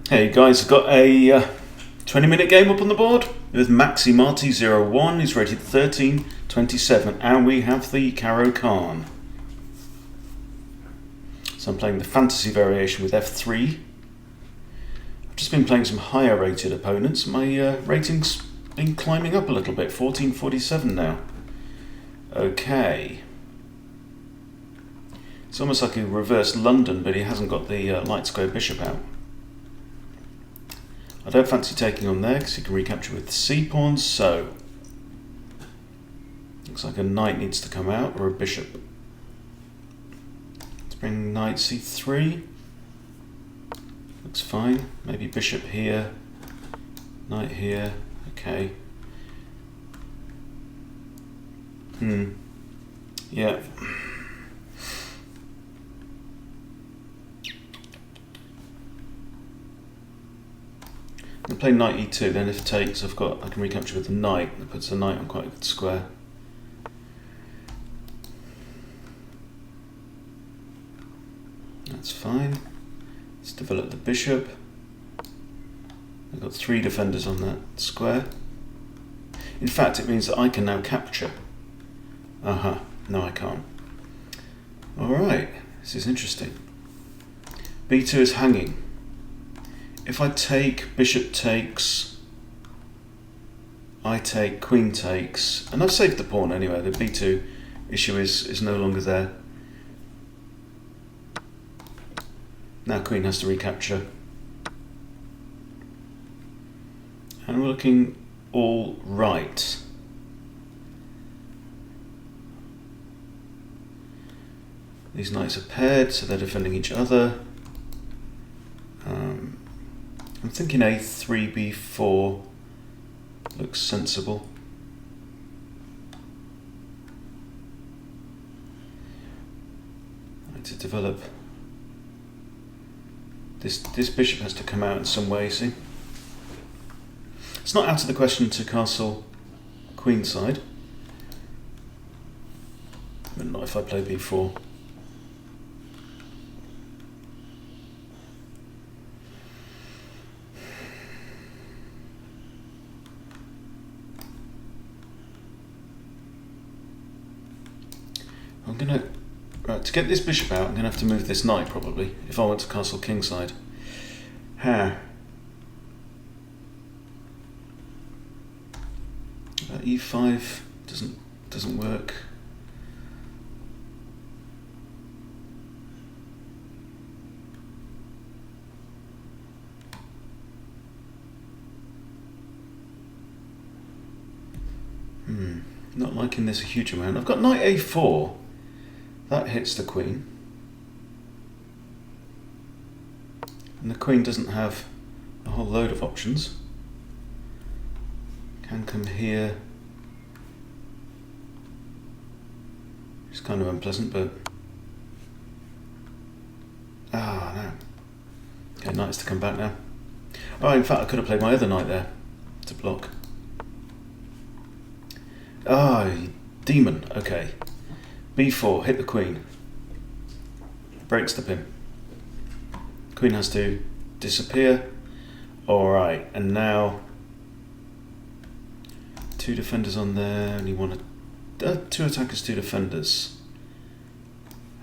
Hey guys, I've got a 20-minute game up on the board with Maxi Marty 01, who's rated 1327, and we have the CaroK-Kann. So I'm playing the fantasy variation with F3. I've just been playing some higher rated opponents. My rating's been climbing up a little bit, 1447 now. Okay. It's almost like a reverse London, but he hasn't got the light square bishop out. I don't fancy taking on there because he can recapture with the c-pawns, so looks like a knight needs to come out, or a bishop. Let's bring knight c3. Looks fine. Maybe bishop here, knight here. Okay. Yeah. I'm going to play knight e2, then if it takes, I can recapture with the knight. That puts the knight on quite a good square. That's fine. Let's develop the bishop. I've got 3 defenders on that square. In fact, it means that I can now capture. No I can't. Alright, this is interesting. b2 is hanging. If I take, bishop takes, I take, queen takes, and I've saved the pawn anyway, the b2 issue is no longer there. Now queen has to recapture. And we're looking all right. These knights are paired, so they're defending each other. I'm thinking a3, b4 looks sensible. I need to develop. This bishop has to come out in some way, see? It's not out of the question to castle queenside, but not if I play b4. I'm gonna, to get this bishop out, I'm gonna have to move this knight probably, if I want to castle kingside. E5 doesn't work. Not liking this a huge amount. I've got knight a4. That hits the queen. And the queen doesn't have a whole load of options. Can come here. It's kind of unpleasant, but... no. Okay, knight's to come back now. Oh, in fact, I could have played my other knight there to block. You demon. Okay. b4, hit the queen. Breaks the pin. Queen has to disappear. Alright, and now 2 defenders on there, only one, 2 attackers, 2 defenders.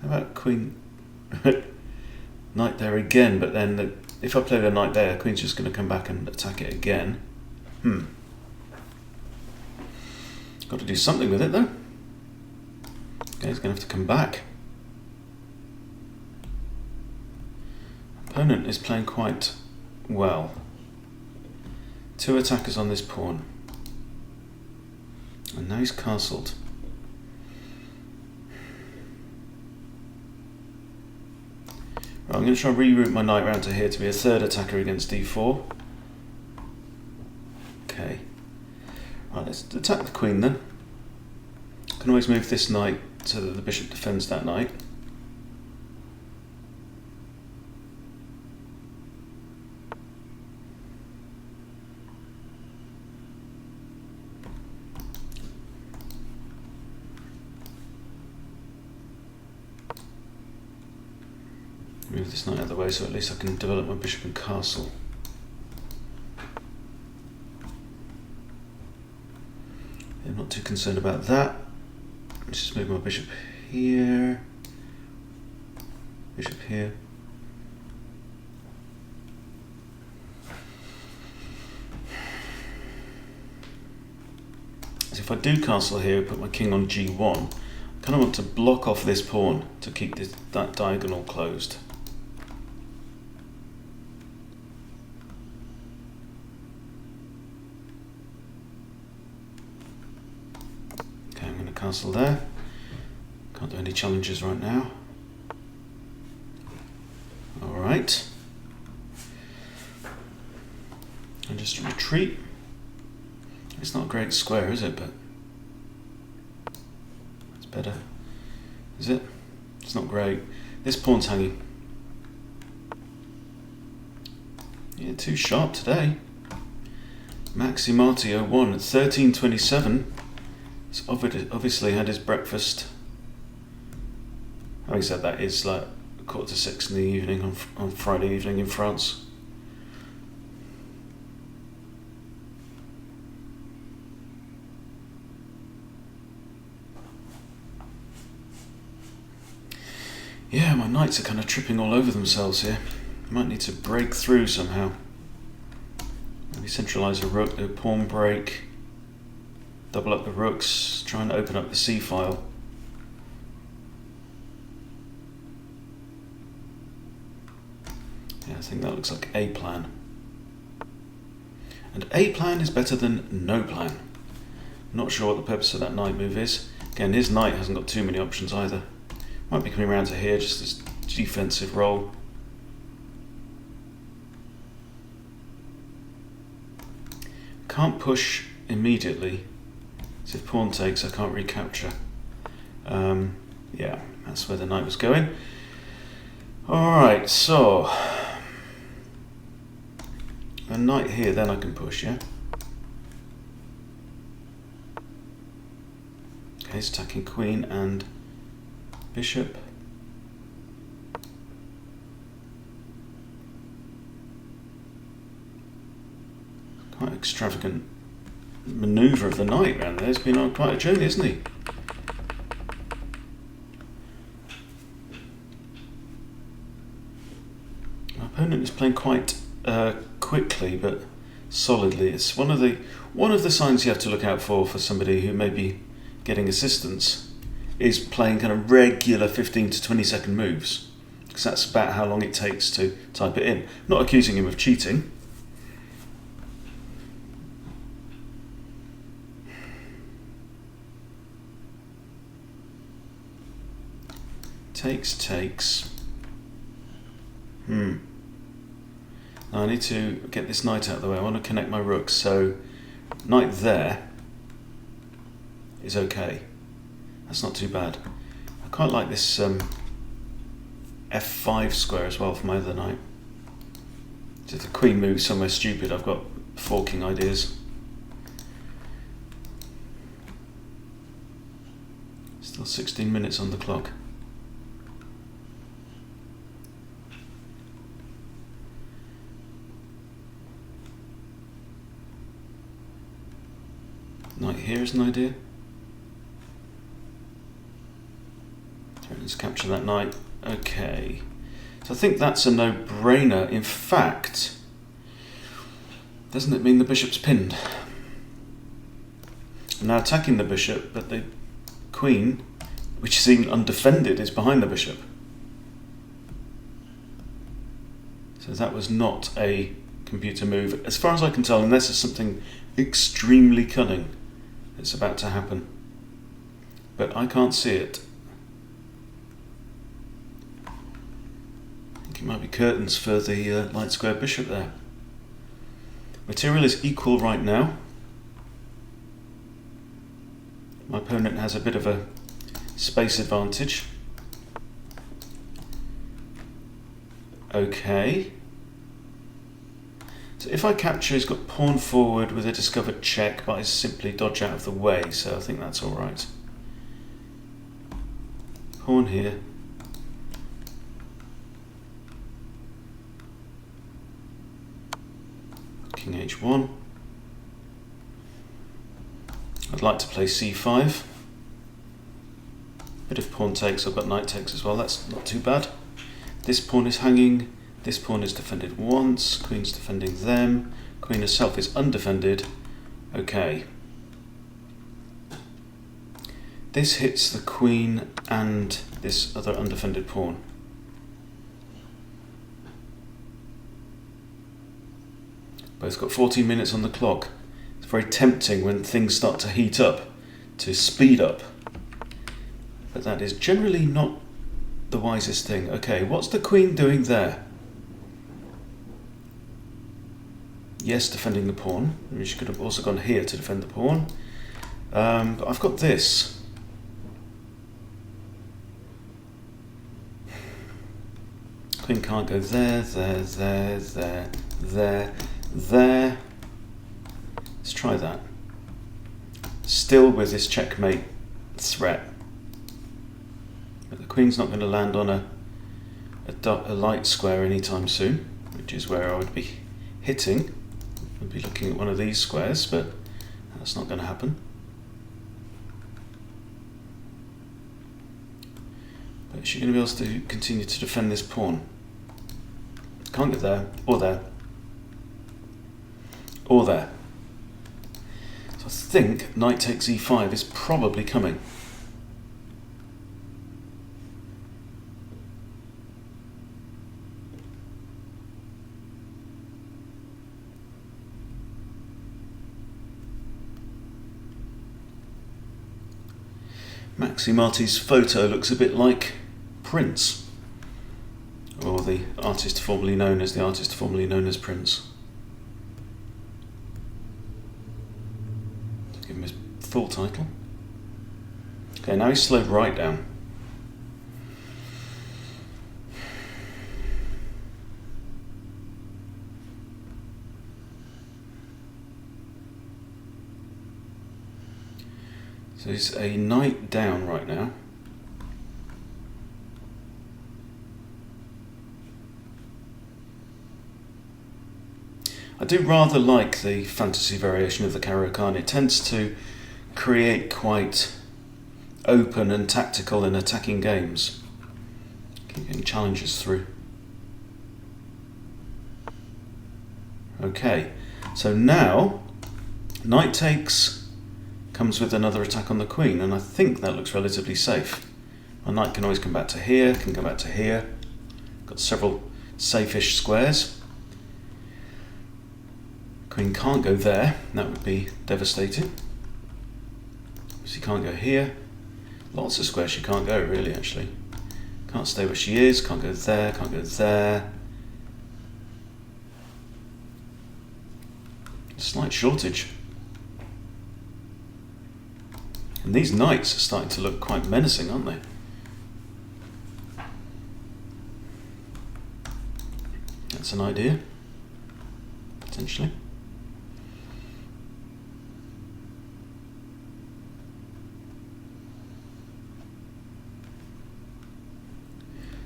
How about queen? Knight there again, but then if I play the knight there, the queen's just going to come back and attack it again. Got to do something with it though. Okay, he's going to have to come back. Opponent is playing quite well. 2 attackers on this pawn. And now he's castled. Right, I'm going to try and reroute my knight round to here to be a 3rd attacker against d4. Okay. Right, let's attack the queen then. Can always move this knight so that the bishop defends that knight. Move this knight out of the way so at least I can develop my bishop and castle. concerned about that. Let's just move my bishop here. Bishop here. So if I do castle here, put my king on g1, I kind of want to block off this pawn to keep that diagonal closed. Okay, I'm going to castle there. Can't do any challenges right now. Alright. And just retreat. It's not a great square, is it? But it's better. Is it? It's not great. This pawn's hanging. Yeah, too sharp today. Maximati 01 at 13:27. He's obviously had his breakfast. Having said that, it's like 5:45 in the evening on Friday evening in France. Yeah, my knights are kind of tripping all over themselves here. I might need to break through somehow. Maybe centralise a rook, do a pawn break, double up the rooks, try and open up the c file. Yeah, I think that looks like a plan. And a plan is better than no plan. Not sure what the purpose of that knight move is. Again, his knight hasn't got too many options either. Might be coming around to here, just this defensive role. Can't push immediately, so if pawn takes I can't recapture. Yeah, that's where the knight was going. Alright, so a knight here, then I can push, yeah? Okay, he's attacking queen and bishop. Quite extravagant manoeuvre of the knight around there. He's been on quite a journey, isn't he? My opponent is playing quite quickly but solidly. It's one of the signs you have to look out for somebody who may be getting assistance, is playing kind of regular 15 to 20 second moves, because that's about how long it takes to type it in. Not accusing him of cheating. Takes. Now I need to get this knight out of the way. I want to connect my rooks, so knight there is okay. That's not too bad. I quite like this f5 square as well for my other knight. So if the queen moves somewhere stupid, I've got forking ideas. Still 16 minutes on the clock. Knight here is an idea. Let's capture that knight. Okay. So I think that's a no-brainer. In fact, doesn't it mean the bishop's pinned? I'm now attacking the bishop, but the queen, which is even undefended, is behind the bishop. So that was not a computer move, as far as I can tell, unless it's something extremely cunning that's about to happen. But I can't see it. I think it might be curtains for the light square bishop there. Material is equal right now. My opponent has a bit of a space advantage. Okay. So if I capture, he's got pawn forward with a discovered check, but I simply dodge out of the way, so I think that's alright. Pawn here. King h1. I'd like to play c5. Bit of pawn takes, I've got knight takes as well, that's not too bad. This pawn is hanging, this pawn is defended once, queen's defending them, queen herself is undefended. Okay. This hits the queen and this other undefended pawn. Both got 14 minutes on the clock. It's very tempting when things start to heat up to speed up. But that is generally not the wisest thing. Okay, what's the queen doing there? Yes, defending the pawn. I mean, she could have also gone here to defend the pawn. But I've got this. Queen can't go there, there. Let's try that. Still with this checkmate threat. But the queen's not going to land on a light square anytime soon, which is where I would be hitting. I'd be looking at one of these squares, but that's not going to happen. But is she going to be able to continue to defend this pawn? Can't get there, or there, or there. So I think knight takes e5 is probably coming. Maxi Marty's photo looks a bit like Prince. Or the artist formerly known as Prince. Give him his full title. Okay, now he's slowed right down. So he's a knight down right now. I do rather like the fantasy variation of the CaroK-Kann. It tends to create quite open and tactical and attacking games. Keep getting challenges through. Okay, so now knight takes comes with another attack on the queen, and I think that looks relatively safe. My knight can always come back to here, can come back to here. Got several safe-ish squares. Queen can't go there, that would be devastating. She can't go here. Lots of squares she can't go, really, actually. Can't stay where she is, can't go there, can't go there. Slight shortage. And these knights are starting to look quite menacing, aren't they? That's an idea, potentially.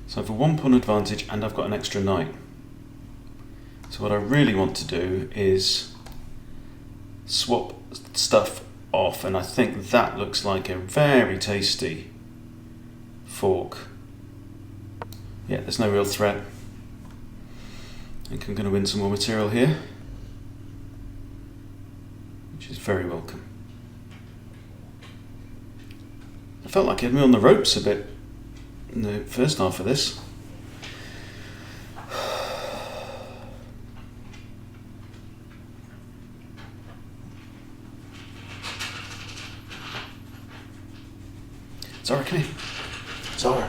So I've a 1 pawn advantage and I've got an extra knight. So what I really want to do is swap stuff off, and I think that looks like a very tasty fork. Yeah, there's no real threat. I think I'm going to win some more material here, which is very welcome. I felt like he had me on the ropes a bit in the first half of this. Zara, come here. Zara,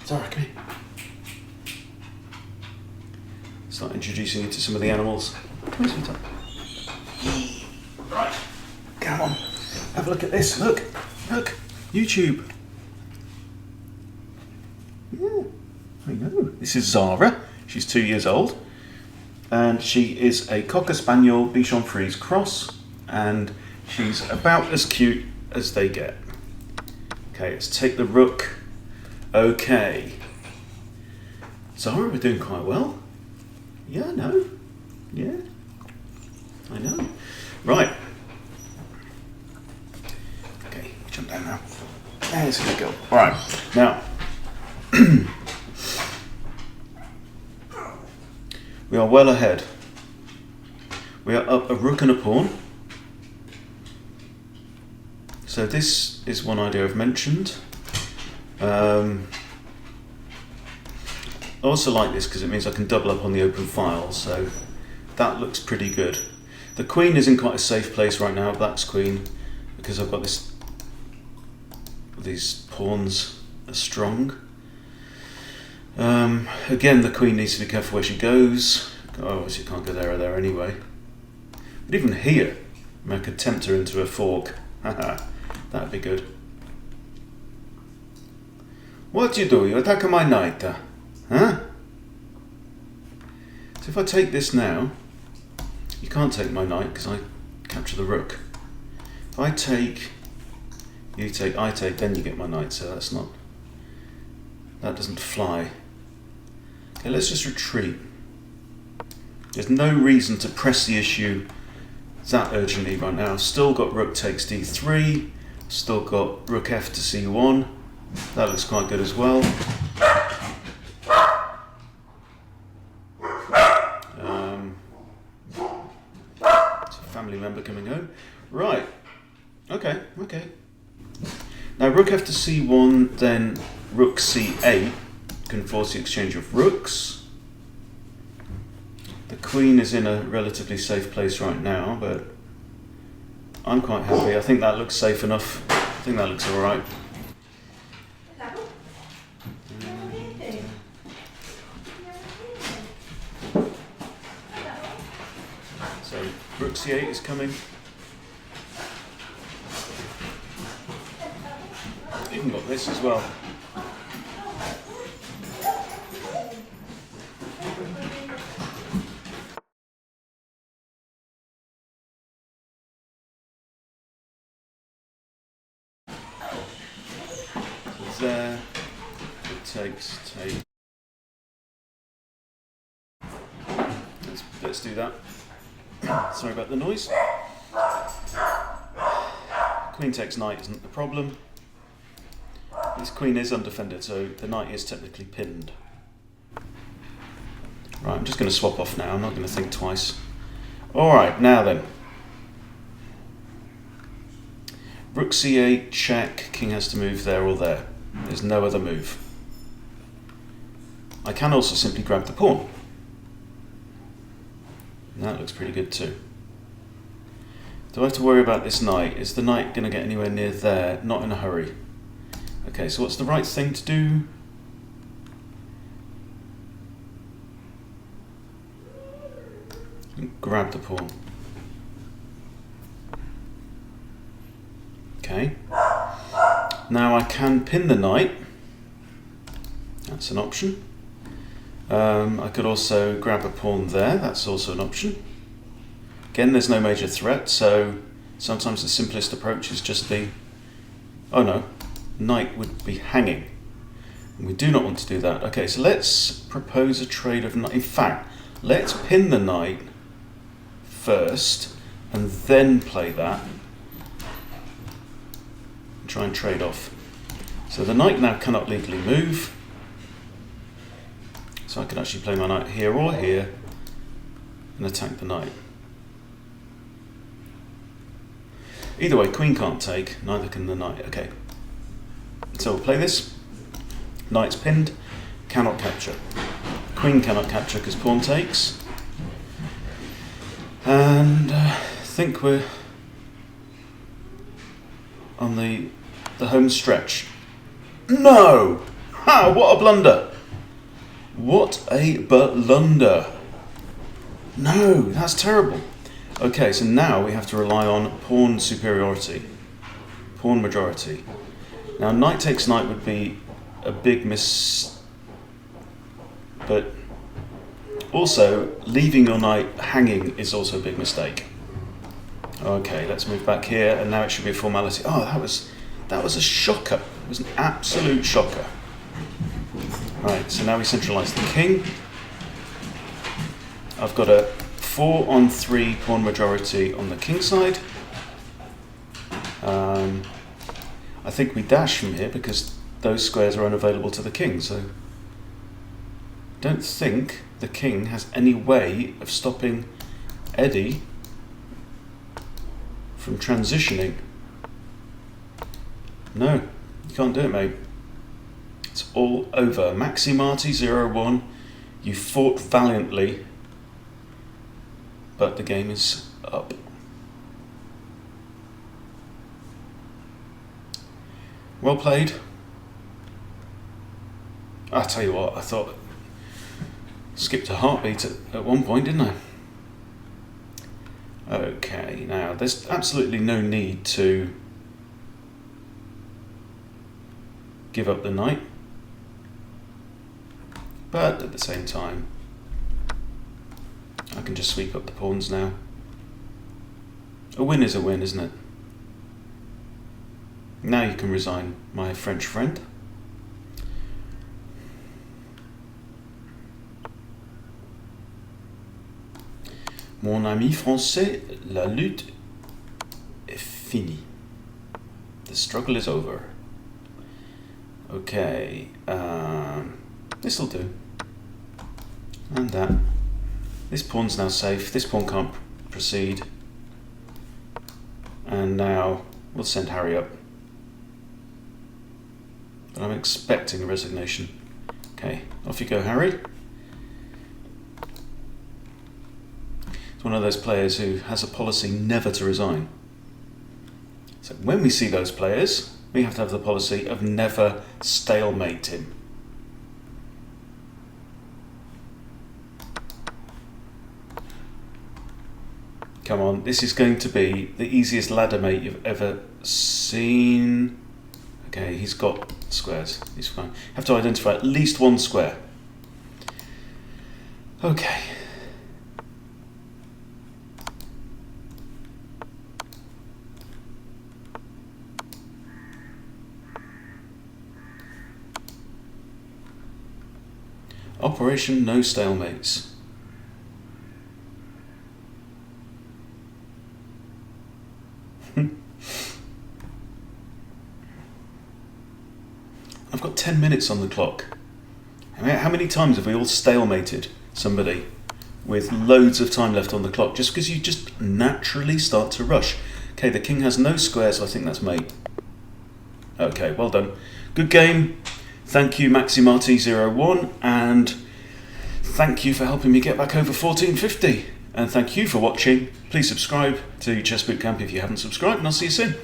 come here. Start introducing you to some of the animals. Come here, sweetheart. Right, come on. Have a look at this. Look, YouTube. Yeah, I know. This is Zara. She's 2 years old, and she is a Cocker Spaniel Bichon Frise cross, and she's about as cute as they get. Okay, let's take the rook. Okay. Zara, we're doing quite well. Yeah, I know. Yeah, I know. Right. come down now. There's a go. Alright, now we are well ahead. We are up a rook and a pawn. So this is one idea I've mentioned. I also like this because it means I can double up on the open file, so that looks pretty good. The queen is in quite a safe place right now, black's queen, because I've got these pawns are strong. Again, the queen needs to be careful where she goes. Oh, she can't go there or there anyway. But even here, I could tempt her into a fork. That'd be good. What do? You attack my knight, huh? So if I take this now, you can't take my knight because I capture the rook. If I take, you take, I take, then you get my knight, so that doesn't fly. Okay, let's just retreat. There's no reason to press the issue that urgently right now. I've still got rook takes d3, still got rook f to c1. That looks quite good as well. It's a family member coming home. Right. Okay. Now rook f to c1, then rook c8 can force the exchange of rooks. The queen is in a relatively safe place right now, but I'm quite happy. I think that looks safe enough. I think that looks alright. So rook c8 is coming. Even got this as well. So there, it takes take. Let's do that. Sorry about the noise. Queen takes knight isn't the problem. This queen is undefended, so the knight is technically pinned. Right, I'm just going to swap off now. I'm not going to think twice. Alright, now then. Rook c8, check. King has to move there or there. There's no other move. I can also simply grab the pawn. That looks pretty good too. Do I have to worry about this knight? Is the knight going to get anywhere near there? Not in a hurry. Okay, so what's the right thing to do? Grab the pawn. Okay. Now I can pin the knight. That's an option. I could also grab a pawn there. That's also an option. Again, there's no major threat, so sometimes the simplest approach is just the... Oh no, knight would be hanging. And we do not want to do that. Okay, so let's propose a trade of knight. In fact, let's pin the knight first and then play that. And try and trade off. So the knight now cannot legally move. So I can actually play my knight here or here and attack the knight. Either way, queen can't take, neither can the knight. Okay. So we'll play this. Knight's pinned, cannot capture. Queen cannot capture because pawn takes. And I think we're on the home stretch. No! Ha! What a blunder! What a blunder! No, that's terrible. Okay, so now we have to rely on pawn superiority, pawn majority. Now, knight takes knight would be a big miss, but also leaving your knight hanging is also a big mistake. Okay, let's move back here, and now it should be a formality. Oh, that was a shocker. It was an absolute shocker. Right, so now we centralise the king. I've got a 4-on-3 pawn majority on the king side. I think we dash from here because those squares are unavailable to the king, so don't think the king has any way of stopping Eddie from transitioning. No, you can't do it, mate. It's all over. Maxi Marty 0-1. You fought valiantly, but the game is up. Well played. I'll tell you what, I thought skipped a heartbeat at one point, didn't I? Okay, now there's absolutely no need to give up the knight, but at the same time I can just sweep up the pawns now. A win is a win, isn't it? Now you can resign, my French friend. Mon ami français, la lutte est finie. The struggle is over. Okay, this'll do. And that. This pawn's now safe. This pawn can't proceed. And now we'll send Harry up. But I'm expecting a resignation. Okay, off you go, Harry. It's one of those players who has a policy never to resign. So when we see those players, we have to have the policy of never stalemate him. Come on, this is going to be the easiest ladder mate you've ever seen. Okay, he's got squares. He's fine. You have to identify at least one square. Okay. Operation No Stalemates. I've got 10 minutes on the clock. How many times have we all stalemated somebody with loads of time left on the clock just because you just naturally start to rush? Okay, the king has no squares, so I think that's mate. Okay, well done. Good game. Thank you, Maximati01, and thank you for helping me get back over 1450. And thank you for watching. Please subscribe to Chess Bootcamp if you haven't subscribed, and I'll see you soon.